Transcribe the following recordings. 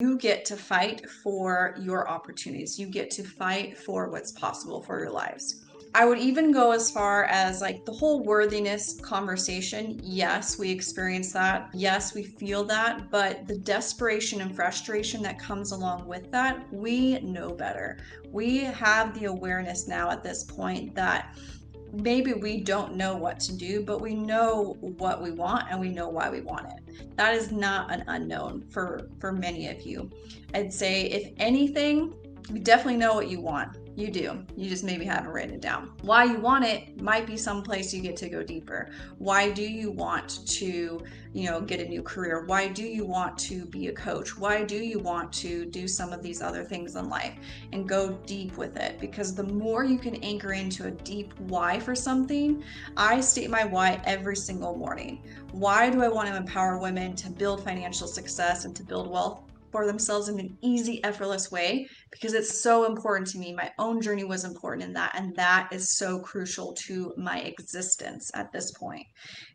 You get to fight for your opportunities. You get to fight for what's possible for your lives. I would even go as far as like the whole worthiness conversation. Yes, we experience that. Yes, we feel that, but the desperation and frustration that comes along with that, we know better. We have the awareness now at this point that maybe we don't know what to do, but we know what we want and we know why we want it. That is not an unknown for many of you. I'd say if anything, you definitely know what you want. You do. You just maybe haven't written it down. Why you want it might be someplace you get to go deeper. Why do you want to, get a new career? Why do you want to be a coach? Why do you want to do some of these other things in life and go deep with it? Because the more you can anchor into a deep why for something, I state my why every single morning. Why do I want to empower women to build financial success and to build wealth for themselves in an easy, effortless way? Because it's so important to me. My own journey was important in that, and that is so crucial to my existence at this point.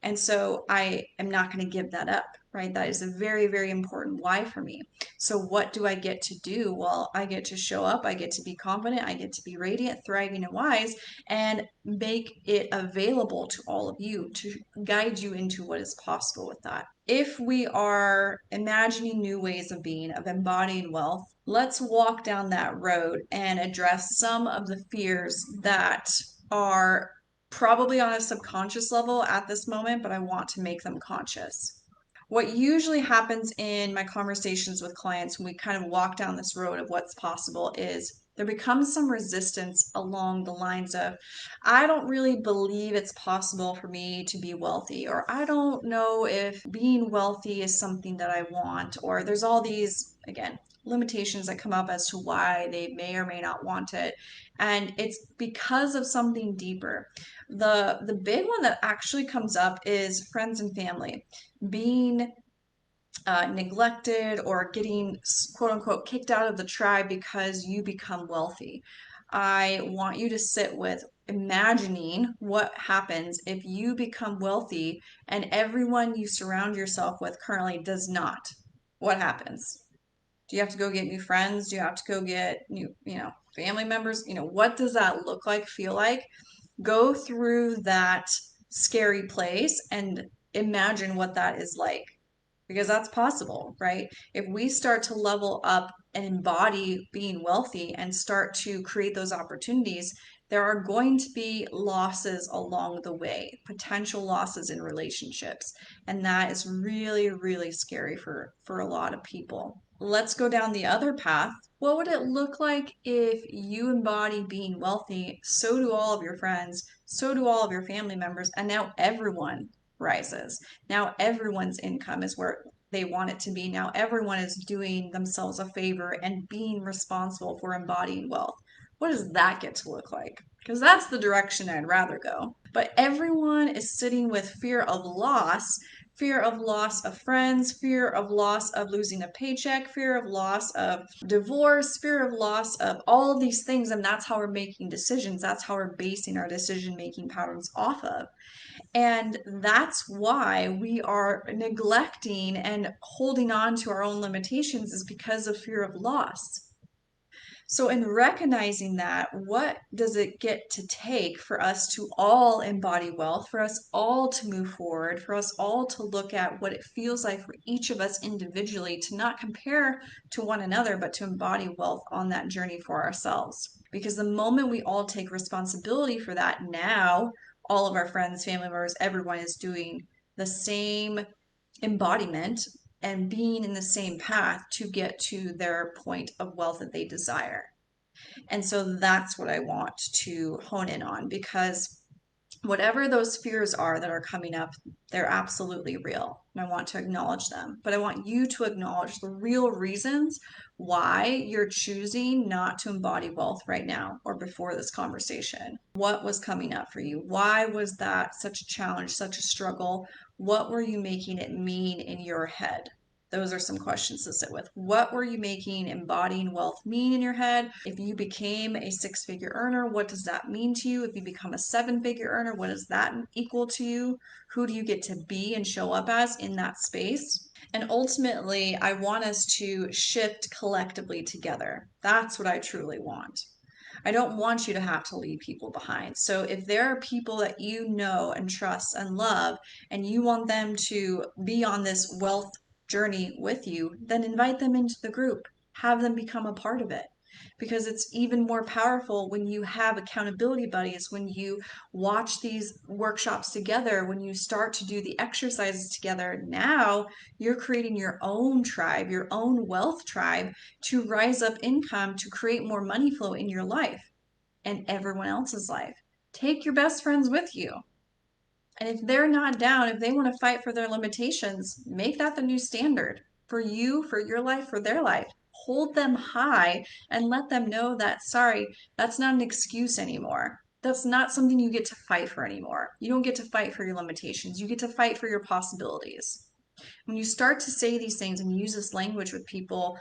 And so I am not going to give that up, right? That is a very, very important why for me. So what do I get to do? Well, I get to show up, I get to be confident, I get to be radiant, thriving, and wise, and make it available to all of you to guide you into what is possible with that. If we are imagining new ways of being, of embodying wealth, let's walk down that road and address some of the fears that are probably on a subconscious level at this moment, but I want to make them conscious. What usually happens in my conversations with clients when we kind of walk down this road of what's possible is there becomes some resistance along the lines of, I don't really believe it's possible for me to be wealthy, or I don't know if being wealthy is something that I want, or there's all these, again, limitations that come up as to why they may or may not want it. And it's because of something deeper. The big one that actually comes up is friends and family being neglected or getting quote unquote kicked out of the tribe because you become wealthy. I want you to sit with imagining what happens if you become wealthy and everyone you surround yourself with currently does not. What happens? Do you have to go get new friends? Do you have to go get new, family members? What does that look like, feel like? Go through that scary place and imagine what that is like, because that's possible, right? If we start to level up and embody being wealthy and start to create those opportunities, there are going to be losses along the way, potential losses in relationships. And that is really, really scary for a lot of people. Let's go down the other path. What would it look like if you embody being wealthy? So do all of your friends, so do all of your family members, and now everyone rises. Now everyone's income is where they want it to be. Now everyone is doing themselves a favor and being responsible for embodying wealth. What does that get to look like? Because that's the direction I'd rather go. But everyone is sitting with fear of loss of friends, fear of loss of losing a paycheck, fear of loss of divorce, fear of loss of all of these things. And that's how we're making decisions. That's how we're basing our decision making patterns off of. And that's why we are neglecting and holding on to our own limitations, is because of fear of loss. So, in recognizing that, what does it get to take for us to all embody wealth, for us all to move forward, for us all to look at what it feels like for each of us individually to not compare to one another, but to embody wealth on that journey for ourselves? Because the moment we all take responsibility for that, now all of our friends, family members, everyone is doing the same embodiment and being in the same path to get to their point of wealth that they desire. And so that's what I want to hone in on, because whatever those fears are that are coming up, they're absolutely real. And I want to acknowledge them. But I want you to acknowledge the real reasons why you're choosing not to embody wealth right now or before this conversation. What was coming up for you? Why was that such a challenge, such a struggle? What were you making it mean in your head? Those are some questions to sit with. What were you making embodying wealth mean in your head? If you became a six-figure earner, what does that mean to you? If you become a seven-figure earner, what does that equal to you? Who do you get to be and show up as in that space? And ultimately, I want us to shift collectively together. That's what I truly want. I don't want you to have to leave people behind. So if there are people that you know and trust and love, and you want them to be on this wealth journey with you, then invite them into the group. Have them become a part of it. Because it's even more powerful when you have accountability buddies, when you watch these workshops together, when you start to do the exercises together. Now you're creating your own tribe, your own wealth tribe to rise up income, to create more money flow in your life and everyone else's life. Take your best friends with you. And if they're not down, if they want to fight for their limitations, make that the new standard for you, for your life, for their life. Hold them high and let them know that, sorry, that's not an excuse anymore. That's not something you get to fight for anymore. You don't get to fight for your limitations. You get to fight for your possibilities. When you start to say these things and use this language with people,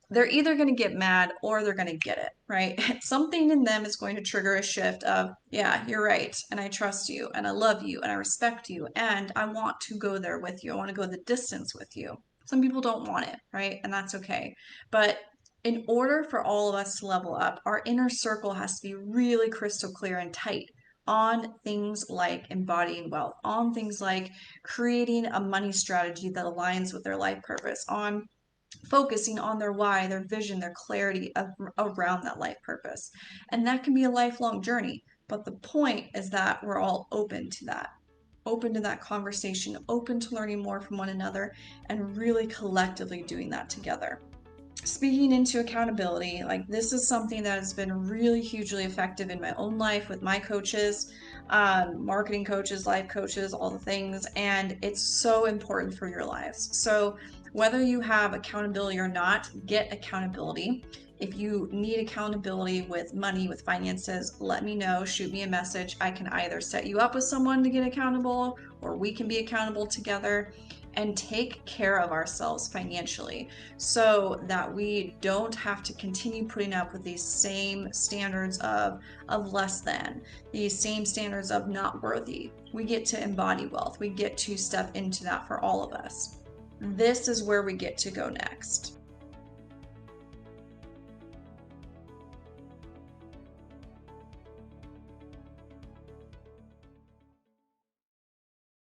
they're either going to get mad or they're going to get it, right? Something in them is going to trigger a shift of, yeah, you're right. And I trust you and I love you and I respect you and I want to go there with you. I want to go the distance with you. Some people don't want it, right? And that's okay. But in order for all of us to level up, our inner circle has to be really crystal clear and tight on things like embodying wealth, on things like creating a money strategy that aligns with their life purpose, on focusing on their why, their vision, their clarity around that life purpose. And that can be a lifelong journey. But the point is that we're all open to that conversation, open to learning more from one another, and really collectively doing that together. Speaking into accountability, like this is something that has been really hugely effective in my own life with my coaches, marketing coaches, life coaches, all the things. And it's so important for your lives. So, whether you have accountability or not, get accountability. If you need accountability with money, with finances, let me know. Shoot me a message. I can either set you up with someone to get accountable or we can be accountable together and take care of ourselves financially so that we don't have to continue putting up with these same standards of less than, these same standards of not worthy. We get to embody wealth. We get to step into that for all of us. This is where we get to go next.